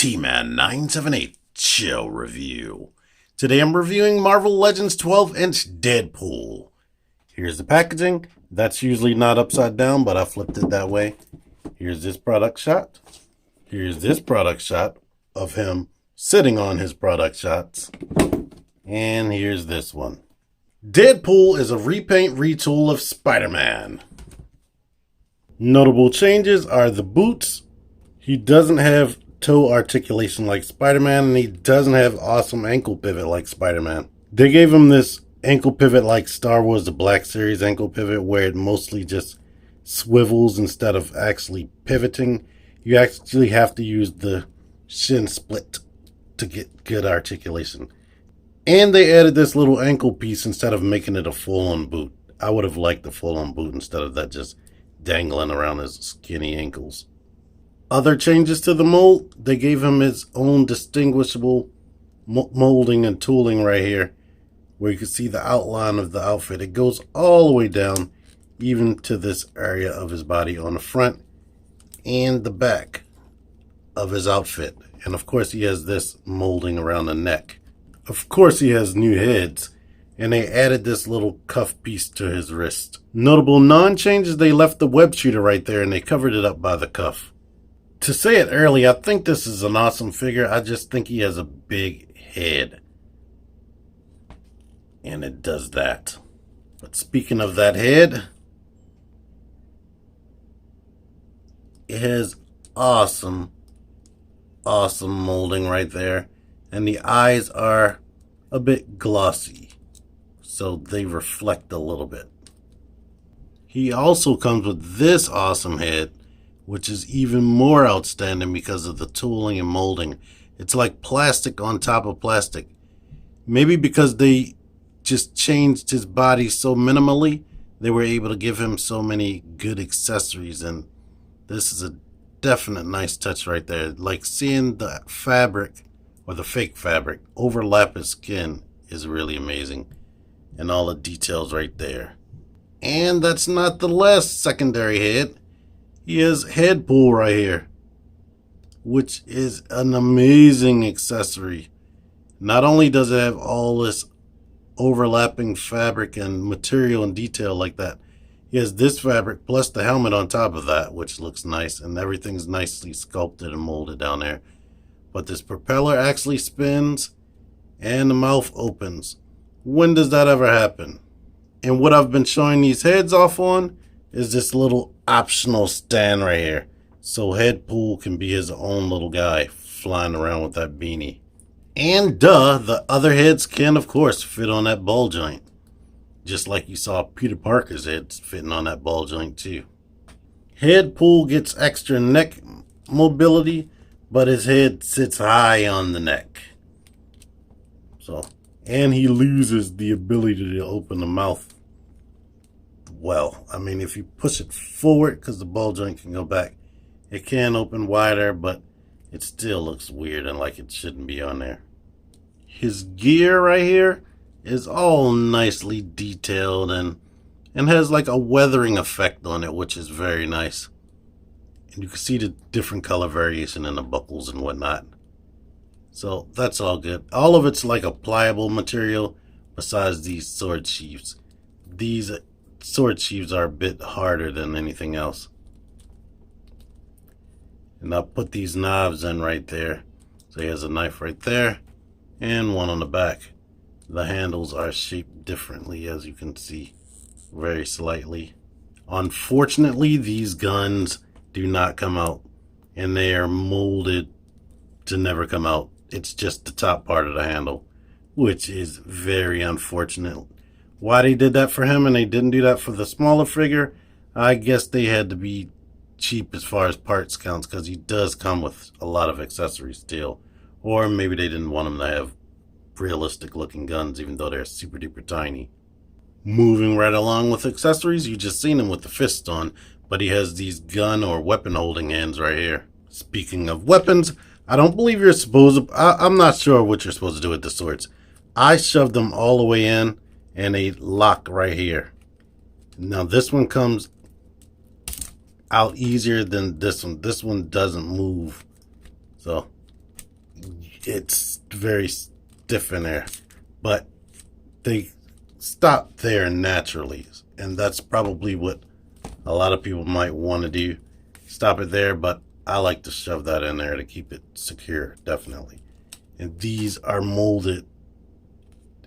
T-Man 978 Chill Review. Today I'm reviewing Marvel Legends 12-inch Deadpool. Here's the packaging. That's usually not upside down, but I flipped it that way. Here's this product shot. Here's this product shot of him sitting on his product shots. And here's this one. Deadpool is a repaint retool of Spider-Man. Notable changes are the boots. He doesn't have toe articulation like Spider-Man, and he doesn't have awesome ankle pivot like Spider-Man. They gave him this ankle pivot like Star Wars The Black Series ankle pivot, where it mostly just swivels instead of actually pivoting. You actually have to use the shin split to get good articulation. And they added this little ankle piece instead of making it a full-on boot. I would have liked the full-on boot instead of that just dangling around his skinny ankles. Other changes to the mold, they gave him his own distinguishable molding and tooling right here, where you can see the outline of the outfit. It goes all the way down, even to this area of his body on the front and the back of his outfit. And of course he has this molding around the neck. Of course he has new heads, and they added this little cuff piece to his wrist. Notable non-changes, they left the web shooter right there and they covered it up by the cuff. To say it early, I think this is an awesome figure. I just think he has a big head. And it does that. But speaking of that head, it has awesome molding right there. And the eyes are a bit glossy, so they reflect a little bit. He also comes with this awesome head, which is even more outstanding because of the tooling and molding. It's like plastic on top of plastic. Maybe because they just changed his body so minimally, they were able to give him so many good accessories, and this is a definite nice touch right there. Like seeing the fabric, or the fake fabric, overlap his skin is really amazing. And all the details right there. And that's not the last secondary head. He has Deadpool right here, which is an amazing accessory. Not only does it have all this overlapping fabric and material and detail like that, he has this fabric plus the helmet on top of that, which looks nice, and everything's nicely sculpted and molded down there. But this propeller actually spins and the mouth opens. When does that ever happen? And what I've been showing these heads off on is this little optional stand right here. So Deadpool can be his own little guy flying around with that beanie. And the other heads can of course fit on that ball joint. Just like you saw Peter Parker's head fitting on that ball joint too. Deadpool gets extra neck mobility, but his head sits high on the neck. And he loses the ability to open the mouth. Well, I mean, if you push it forward, because the ball joint can go back, it can open wider, but it still looks weird and like it shouldn't be on there. His gear right here is all nicely detailed and has like a weathering effect on it, which is very nice. And you can see the different color variation in the buckles and whatnot. So that's all good. All of it's like a pliable material besides these sword sheaths. These sword sheaths are a bit harder than anything else. And I'll put these knobs in right there. So he has a knife right there and one on the back. The handles are shaped differently, as you can see, very slightly. Unfortunately, these guns do not come out, and they are molded to never come out. It's just the top part of the handle, which is very unfortunate. Why they did that for him and they didn't do that for the smaller figure, I guess they had to be cheap as far as parts counts, because he does come with a lot of accessories still. Or maybe they didn't want him to have realistic looking guns, even though they're super duper tiny. Moving right along with accessories, you just seen him with the fist on, but he has these gun or weapon holding hands right here. Speaking of weapons, I don't believe you're supposed to, I'm not sure what you're supposed to do with the swords. I shoved them all the way in and they lock right here. Now this one comes out easier than this one. This one doesn't move. So it's very stiff in there, but they stop there naturally, and that's probably what a lot of people might want to do, stop it there, but I like to shove that in there to keep it secure, definitely. And these are molded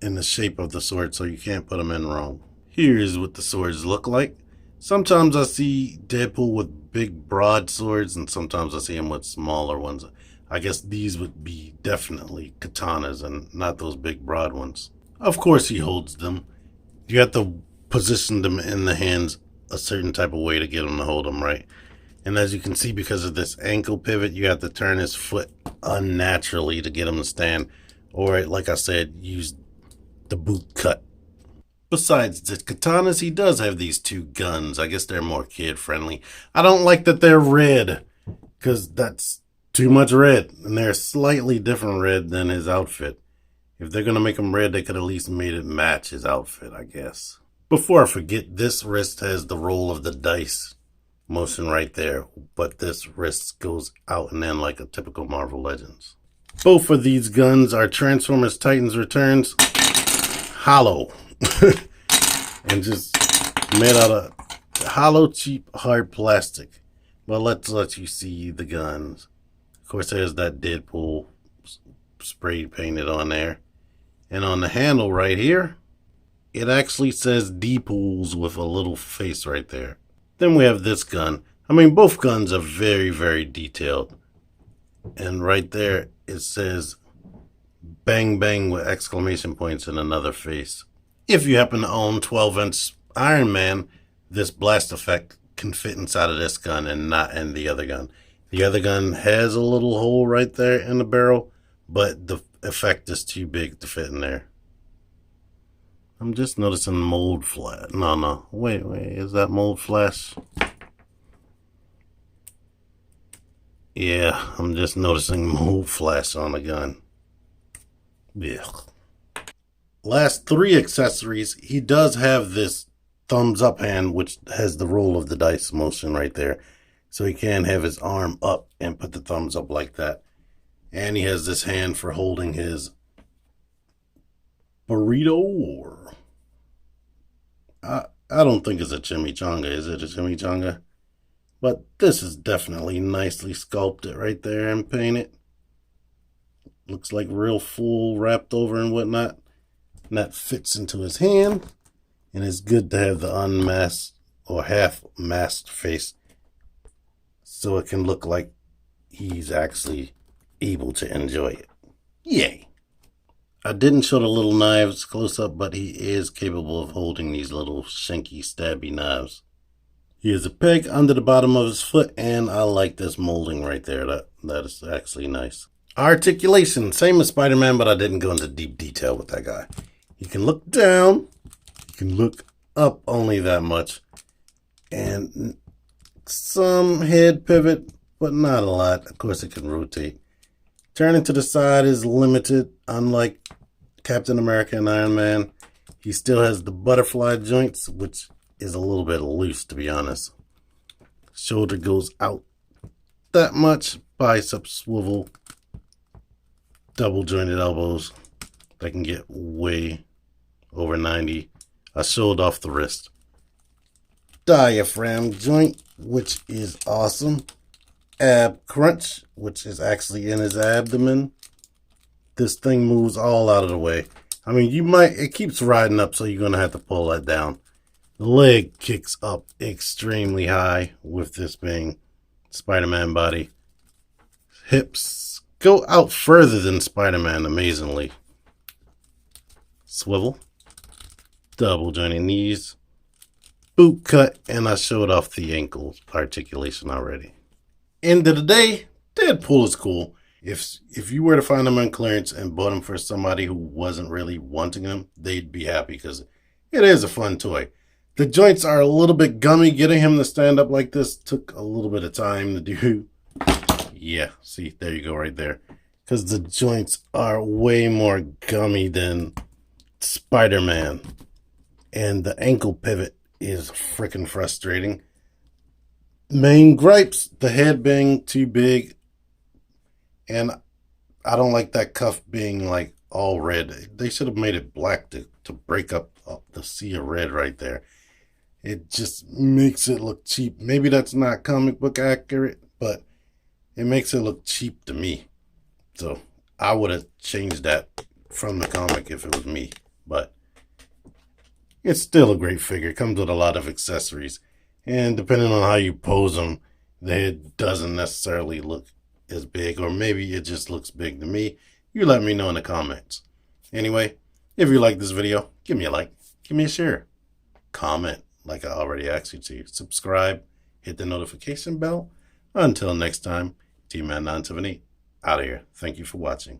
in the shape of the sword, so you can't put them in wrong. Here's what the swords look like. Sometimes I see Deadpool with big broad swords, and sometimes I see him with smaller ones. I guess these would be definitely katanas and not those big broad ones. Of course he holds them. You have to position them in the hands a certain type of way to get him to hold them right. And as you can see, because of this ankle pivot, you have to turn his foot unnaturally to get him to stand. Or, like I said, use the boot cut. Besides the katanas, he does have these two guns. I guess they're more kid-friendly. I don't like that they're red, because that's too much red. And they're slightly different red than his outfit. If they're going to make them red, they could at least made it match his outfit, I guess. Before I forget, this wrist has the roll of the dice motion right there, but this wrist goes out and in like a typical Marvel Legends. Both of these guns are Transformers Titans Returns hollow. And just made out of hollow, cheap, hard plastic. But let's let you see the guns. Of course, there's that Deadpool spray painted on there. And on the handle right here, it actually says Deadpools with a little face right there. Then we have this gun. I mean, both guns are very, very detailed. And right there, it says Bang Bang with exclamation points and another face. If you happen to own 12-inch Iron Man, this blast effect can fit inside of this gun and not in the other gun. The other gun has a little hole right there in the barrel, but the effect is too big to fit in there. I'm just noticing mold flash. No. Wait. Is that mold flash? Yeah, I'm just noticing mold flash on the gun. Yeah. Last three accessories, he does have this thumbs up hand, which has the roll of the dice motion right there. So he can have his arm up and put the thumbs up like that. And he has this hand for holding his burrito, or I don't think it's a chimichanga. Is it a chimichanga? But this is definitely nicely sculpted right there and painted. Looks like real full, wrapped over and whatnot. And that fits into his hand. And it's good to have the unmasked or half masked face, so it can look like he's actually able to enjoy it. Yay! I didn't show the little knives close up, but he is capable of holding these little shanky, stabby knives. He has a peg under the bottom of his foot, and I like this molding right there. That is actually nice. Articulation, same as Spider-Man, but I didn't go into deep detail with that guy. You can look down, you can look up only that much, and some head pivot, but not a lot. Of course, it can rotate. Turning to the side is limited, unlike Captain America and Iron Man. He still has the butterfly joints, which is a little bit loose, to be honest. Shoulder goes out that much, bicep swivel, double jointed elbows that can get way over 90. I showed off the wrist. Diaphragm joint, which is awesome. Ab crunch, which is actually in his abdomen. This thing moves all out of the way. I mean, it keeps riding up, so you're going to have to pull that down. The leg kicks up extremely high with this being Spider-Man body. Hips go out further than Spider-Man, amazingly. Swivel. Double jointed knees. Boot cut, and I showed off the ankle articulation already. End of the day, Deadpool is cool. If you were to find him on clearance and bought him for somebody who wasn't really wanting him, they'd be happy because it is a fun toy. The joints are a little bit gummy. Getting him to stand up like this took a little bit of time to do. Yeah, see, there you go right there. Because the joints are way more gummy than Spider-Man. And the ankle pivot is freaking frustrating. Main gripes, the head being too big. And I don't like that cuff being like all red. They should have made it black to break up the sea of red right there. It just makes it look cheap. Maybe that's not comic book accurate, but it makes it look cheap to me. So I would have changed that from the comic if it was me. But it's still a great figure. It comes with a lot of accessories. And depending on how you pose them, the head doesn't necessarily look as big. Or maybe it just looks big to me. You let me know in the comments. Anyway, if you like this video, give me a like. Give me a share. Comment like I already asked you to. Subscribe. Hit the notification bell. Until next time, T-Man978 out of here. Thank you for watching.